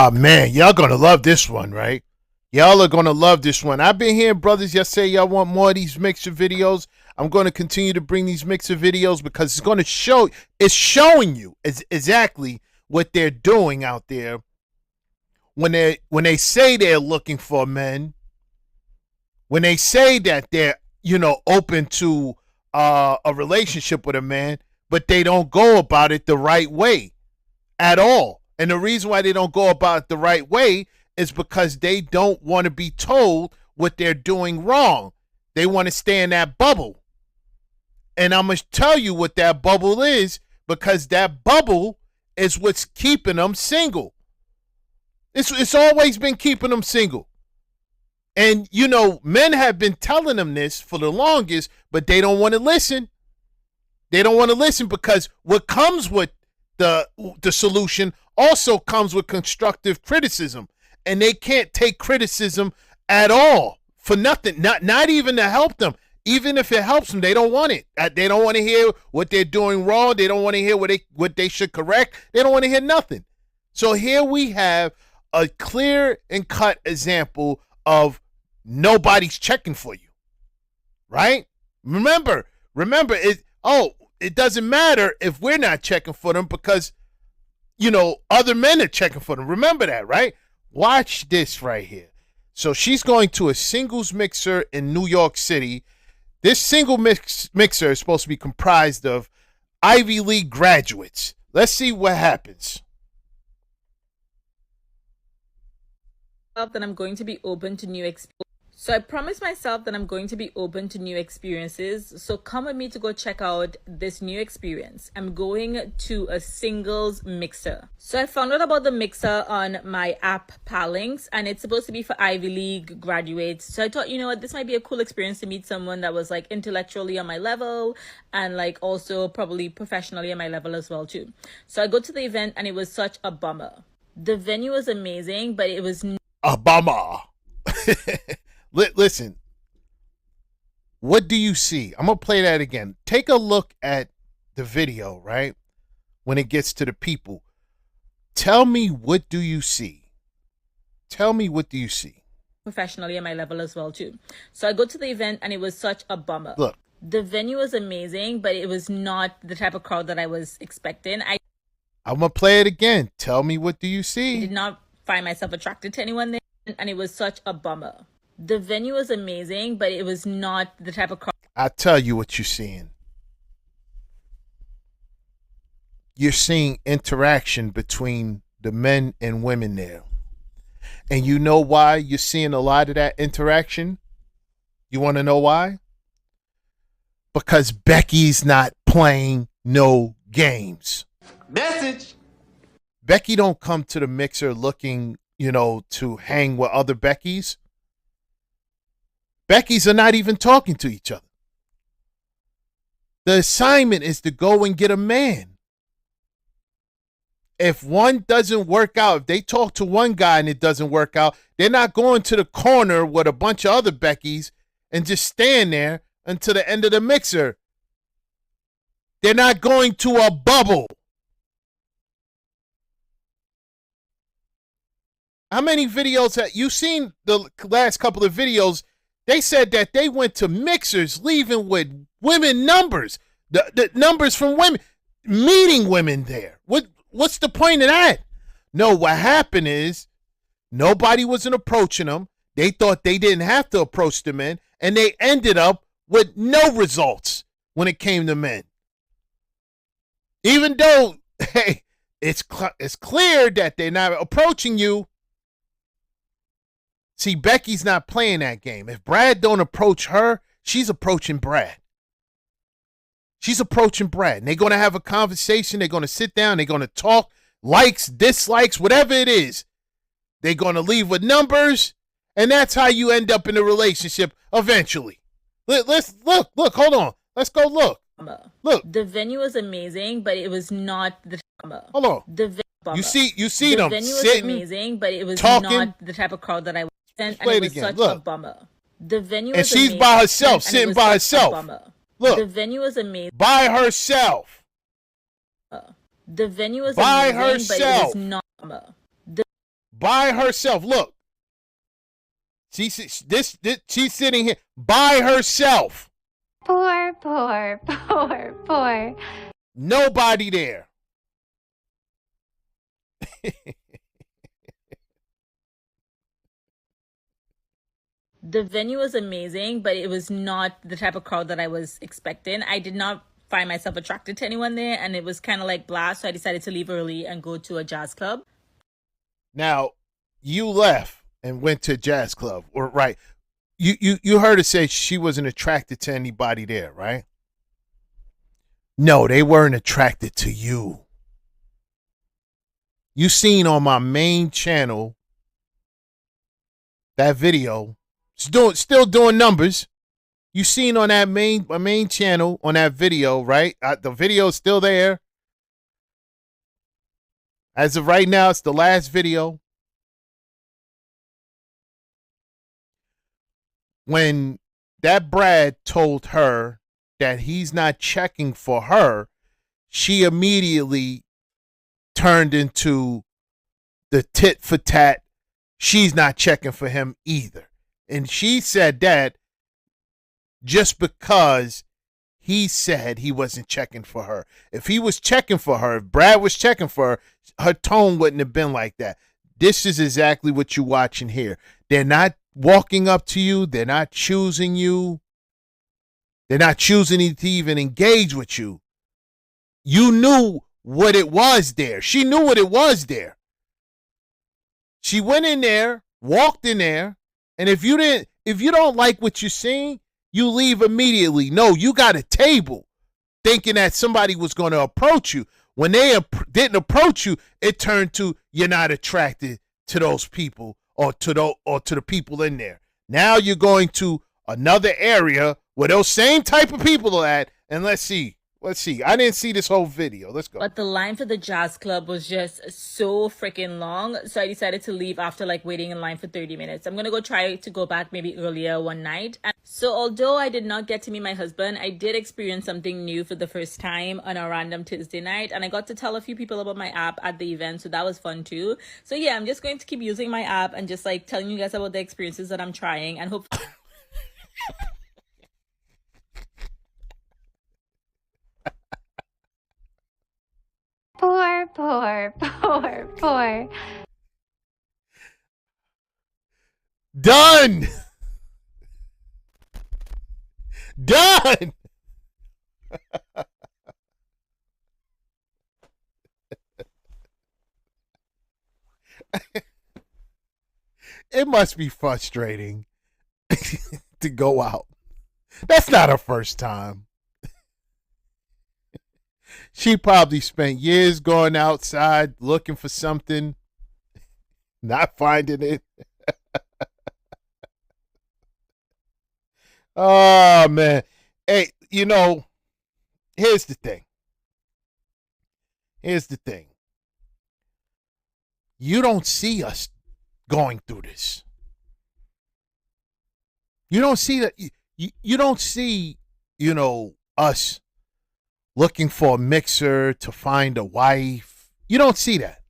Oh man, y'all gonna love this one, right? Y'all are gonna love this one. I've been hearing brothers yesterday y'all want more of these mixer videos. I'm gonna continue to bring these mixer videos because it's showing you exactly what they're doing out there when they say they're looking for men, when they say that they're open to a relationship with a man, but they don't go about it the right way at all. And the reason why they don't go about it the right way is because they don't want to be told what they're doing wrong. They want to stay in that bubble. And I'm going to tell you what that bubble is, because that bubble is what's keeping them single. It's always been keeping them single. And, men have been telling them this for the longest, but they don't want to listen. They don't want to listen because what comes with the solution also comes with constructive criticism. And they can't take criticism at all for nothing, not even to help them. Even if it helps them, they don't want it. They don't want to hear what they're doing wrong. They don't want to hear what they should correct. They don't want to hear nothing. So here we have a clear and cut example of nobody's checking for you, right? Remember, it doesn't matter if we're not checking for them because, other men are checking for them. Remember that, right? Watch this right here. So she's going to a singles mixer in New York City. This single mixer is supposed to be comprised of Ivy League graduates. Let's see what happens. That I'm going to be open to new experiences. So I promised myself that I'm going to be open to new experiences. So come with me to go check out this new experience. I'm going to a singles mixer. So I found out about the mixer on my app Palinks, and it's supposed to be for Ivy League graduates. So I thought, this might be a cool experience to meet someone that was like intellectually on my level and like also probably professionally on my level as well too. So I go to the event and it was such a bummer. The venue was amazing, but it was a bummer. Listen, what do you see? I'm going to play that again. Take a look at the video, right? When it gets to the people. Tell me, what do you see? Tell me, what do you see? Professionally at my level as well, too. So I go to the event and it was such a bummer. Look. The venue was amazing, but it was not the type of crowd that I was expecting. I'm going to play it again. Tell me, what do you see? I did not find myself attracted to anyone there, and it was such a bummer. The venue was amazing, but it was not the type of crowd. I'll tell you what you're seeing. You're seeing interaction between the men and women there. And you know why you're seeing a lot of that interaction? You want to know why? Because Becky's not playing no games. Message. Becky don't come to the mixer looking, to hang with other Beckys. Beckys are not even talking to each other. The assignment is to go and get a man. If one doesn't work out, if they talk to one guy and it doesn't work out, they're not going to the corner with a bunch of other Beckys and just stand there until the end of the mixer. They're not going to a bubble. How many videos have you seen? The last couple of videos, they said that they went to mixers leaving with women numbers, the numbers from women, meeting women there. What's the point of that? No, what happened is nobody wasn't approaching them. They thought they didn't have to approach the men, and they ended up with no results when it came to men. Even though, hey, it's clear that they're not approaching you. See, Becky's not playing that game. If Brad don't approach her, she's approaching Brad. She's approaching Brad. And they're going to have a conversation. They're going to sit down. They're going to talk, likes, dislikes, whatever it is. They're going to leave with numbers. And that's how you end up in a relationship eventually. Let's look, hold on. Let's go look. Look. The venue was amazing, but it was not the Hold on. You see the them venue sitting, was amazing, but it was talking. Not the type of crowd that I was. And play it it was again. Such Look. a bummer. The venue and was she's amazing, by herself, and sitting by herself. Look. The Look. venue was amazing. By herself. The venue was by amazing, herself. but it was not. by herself. Look, she's sitting here by herself. Poor, poor, poor, poor. Nobody there. The venue was amazing, but it was not the type of crowd that I was expecting. I did not find myself attracted to anyone there, and it was kind of like blah, so I decided to leave early and go to a jazz club. Now, you left and went to a jazz club, or right? You heard her say she wasn't attracted to anybody there, right? No, they weren't attracted to you. You seen on my main channel that video. Still doing numbers. You seen on that my main channel on that video, right? The video's still there. As of right now, it's the last video. When that Brad told her that he's not checking for her, she immediately turned into the tit for tat. She's not checking for him either. And she said that just because he said he wasn't checking for her. If he was checking for her, if Brad was checking for her, her tone wouldn't have been like that. This is exactly what you're watching here. They're not walking up to you. They're not choosing you. They're not choosing to even engage with you. You knew what it was there. She knew what it was there. She went in there, walked in there, and if you don't like what you're seeing, you leave immediately. No, you got a table thinking that somebody was going to approach you. When they didn't approach you, it turned to you're not attracted to those people or to the people in there. Now you're going to another area where those same type of people are at, and let's see. I didn't see this whole video. Let's go. But the line for the jazz club was just so freaking long. So I decided to leave after like waiting in line for 30 minutes. I'm going to try to go back maybe earlier one night. And so although I did not get to meet my husband, I did experience something new for the first time on a random Tuesday night. And I got to tell a few people about my app at the event. So that was fun too. So yeah, I'm just going to keep using my app and just like telling you guys about the experiences that I'm trying. And hopefully... Poor, poor, poor, poor. Done. Done. It must be frustrating to go out. That's not her first time. She probably spent years going outside looking for something, not finding it. Oh, man. Hey, here's the thing. You don't see us going through this. You don't see that. You don't see, us looking for a mixer to find a wife. You don't see that.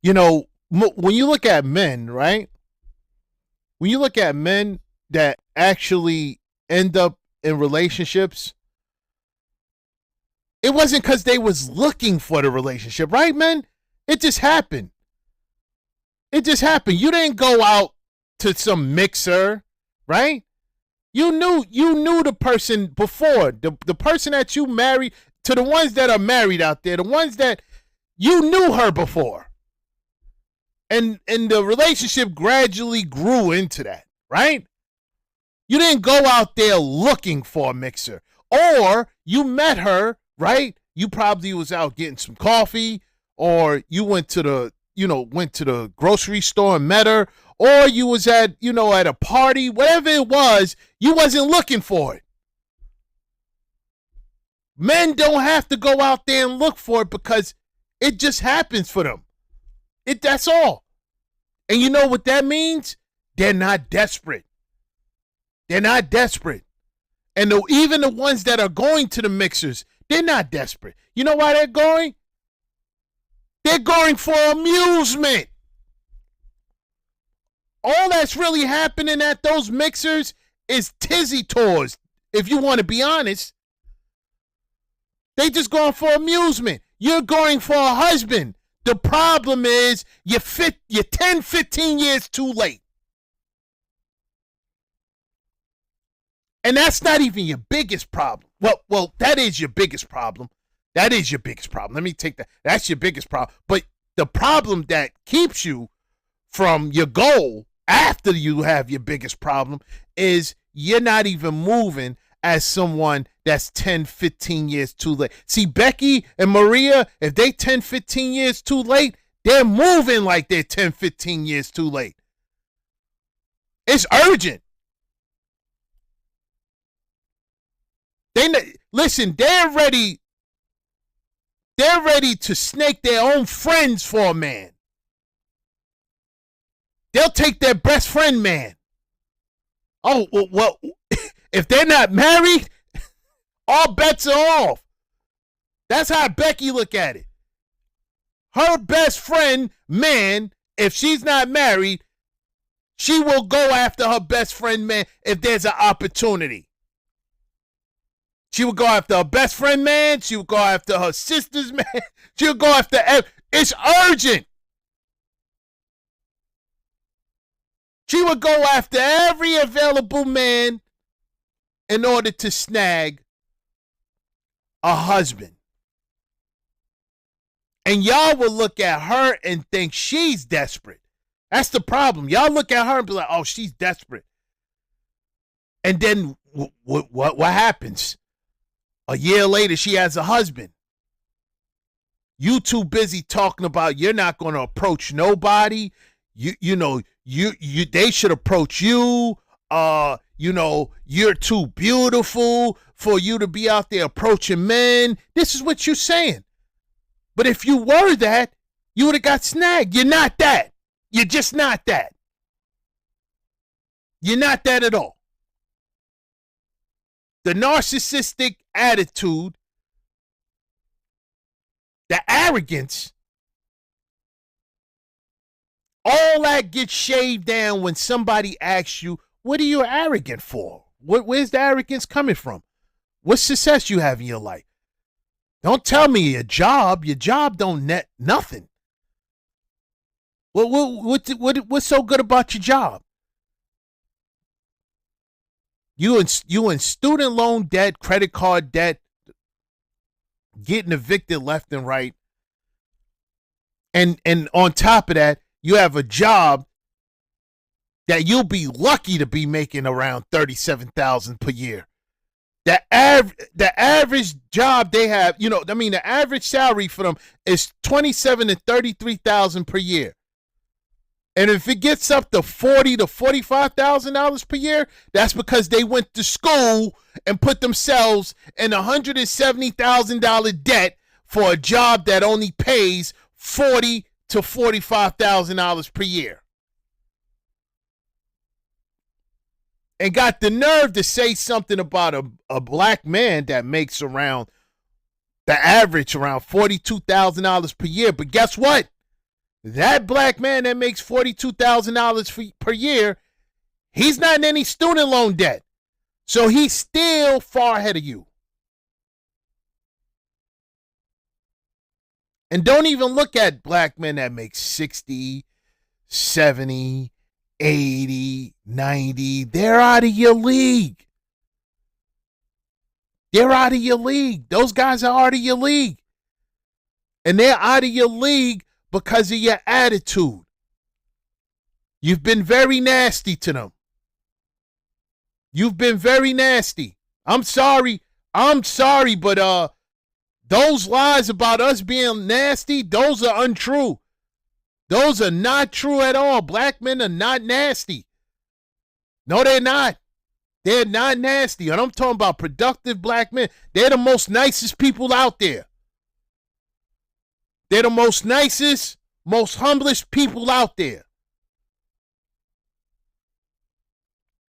When you look at men, right? When you look at men that actually end up in relationships, it wasn't because they was looking for the relationship, right, men? It just happened. You didn't go out to some mixer, right? You knew the person before, the person that you married, to the ones that are married out there, the ones that you knew her before. And the relationship gradually grew into that, right? You didn't go out there looking for a mixer. Or you met her, right? You probably was out getting some coffee, or you went to the grocery store and met her, or you was at a party, whatever it was, you wasn't looking for it. Men don't have to go out there and look for it because it just happens for them. That's all. And you know what that means? They're not desperate. And even the ones that are going to the mixers, they're not desperate. You know why they're going? They're going for amusement. All that's really happening at those mixers is tizzy tours, if you want to be honest. They just going for amusement. You're going for a husband. The problem is you're 10, 15 years too late. And that's not even your biggest problem. Well, that is your biggest problem. That is your biggest problem. Let me take that. That's your biggest problem. But the problem that keeps you from your goal after you have your biggest problem is you're not even moving as someone that's 10, 15 years too late. See, Becky and Maria, if they 10, 15 years too late, they're moving like they're 10, 15 years too late. It's urgent. Listen, they're ready to snake their own friends for a man. They'll take their best friend man. Oh, well, if they're not married, all bets are off. That's how Becky look at it. Her best friend man, if she's not married, she will go after her best friend man if there's an opportunity. She will go after her best friend man. She will go after her sister's man. She'll go after... It's urgent. She would go after every available man in order to snag a husband. And y'all will look at her and think she's desperate. That's the problem. Y'all look at her and be like, oh, she's desperate. And then what happens? A year later, she has a husband. You too busy talking about you're not going to approach nobody. They should approach you. You're too beautiful for you to be out there approaching men. This is what you're saying. But if you were that, you would have got snagged. You're not that. You're just not that. You're not that at all. The narcissistic attitude, the arrogance, all that gets shaved down when somebody asks you, what are you arrogant for? Where's the arrogance coming from? What success you have in your life? Don't tell me your job. Your job don't net nothing. What's so good about your job? You in student loan debt, credit card debt, getting evicted left and right. And on top of that, you have a job that you'll be lucky to be making around $37,000 per year. The average job they have, the average salary for them is $27,000 to $33,000 per year. And if it gets up to $40,000 to $45,000 per year, that's because they went to school and put themselves in $170,000 debt for a job that only pays $40,000 to $45,000 per year. And got the nerve to say something about a black man that makes around the average around $42,000 per year. But guess what? That black man that makes $42,000 per year, he's not in any student loan debt. So he's still far ahead of you. And don't even look at black men that make 60, 70, 80, 90. They're out of your league. They're out of your league. Those guys are out of your league. And they're out of your league because of your attitude. You've been very nasty to them. You've been very nasty. I'm sorry, but those lies about us being nasty, those are untrue. Those are not true at all. Black men are not nasty. No, they're not. They're not nasty. And I'm talking about productive black men. They're the most nicest people out there. They're the most nicest, most humblest people out there.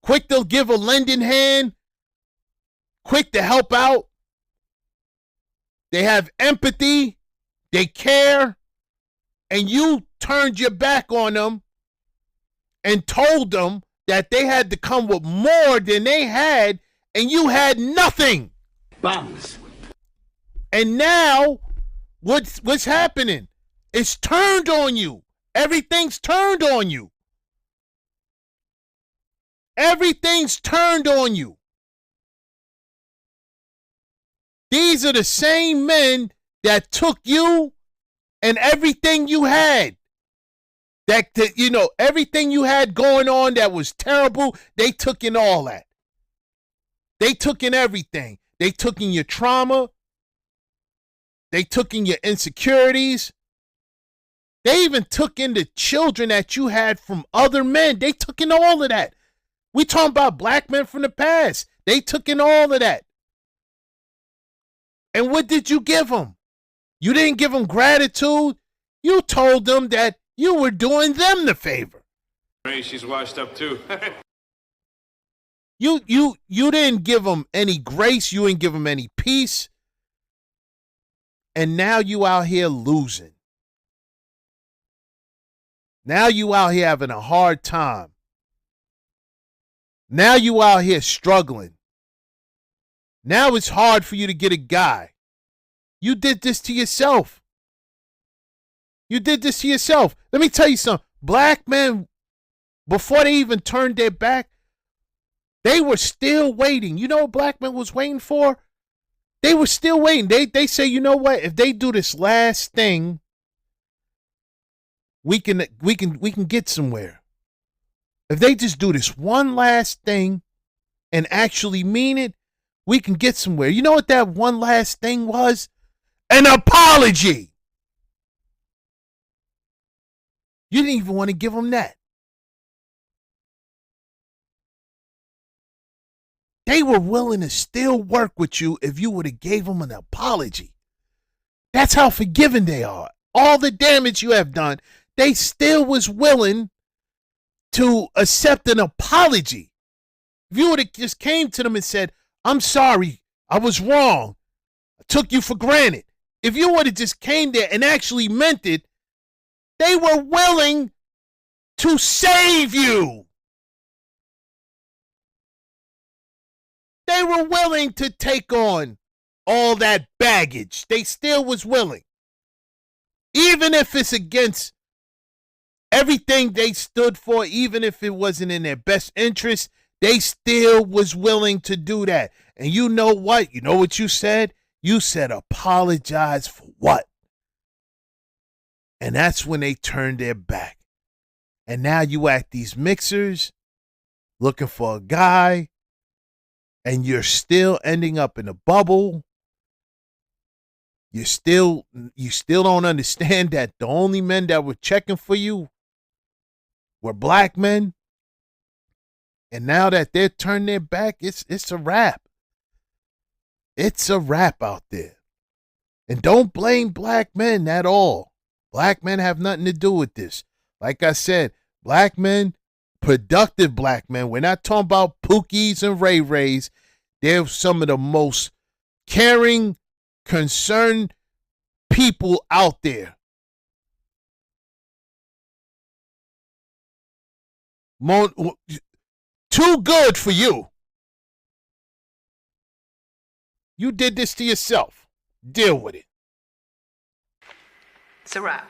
Quick to give a lending hand. Quick to help out. They have empathy. They care. and you turned your back on them and told them that they had to come with more than they had, and you had nothing. Bombs. And now, what's happening? It's turned on you. Everything's turned on you. Everything's turned on you. These are the same men that took you and everything you had. That you know, everything you had going on that was terrible, they took in all that. They took in everything. They took in your trauma. They took in your insecurities. They even took in the children that you had from other men. They took in all of that. We talking about black men from the past. They took in all of that. And what did you give them? You didn't give them gratitude. You told them that you were doing them the favor. Hey, she's washed up too. You didn't give them any grace. You didn't give them any peace. And now you out here losing. Now you out here having a hard time. Now you out here struggling. Now it's hard for you to get a guy. You did this to yourself. You did this to yourself. Let me tell you something. Black men, before they even turned their back, they were still waiting. You know what black men was waiting for? They were still waiting. They say, you know what? If they do this last thing, we can get somewhere. If they just do this one last thing and actually mean it, we can get somewhere. You know what that one last thing was? An apology. You didn't even want to give them that. They were willing to still work with you if you would have gave them an apology. That's how forgiving they are. All the damage you have done, they still was willing to accept an apology. If you would have just came to them and said, I'm sorry, I was wrong. I took you for granted. If you would have just came there and actually meant it, they were willing to save you. They were willing to take on all that baggage. They still was willing. Even if it's against everything they stood for, even if it wasn't in their best interest, they still was willing to do that. And you know what? You know what you said? You said apologize for what? And that's when they turned their back. And now you at these mixers looking for a guy, and you're still ending up in a bubble. You still don't understand that the only men that were checking for you were black men. And now that they're turned their back, it's a wrap. It's a wrap out there. And don't blame black men at all. Black men have nothing to do with this. Like I said, black men, productive black men, we're not talking about Pookies and Ray Rays. They're some of the most caring, concerned people out there. Too good for you. You did this to yourself. Deal with it. It's a wrap.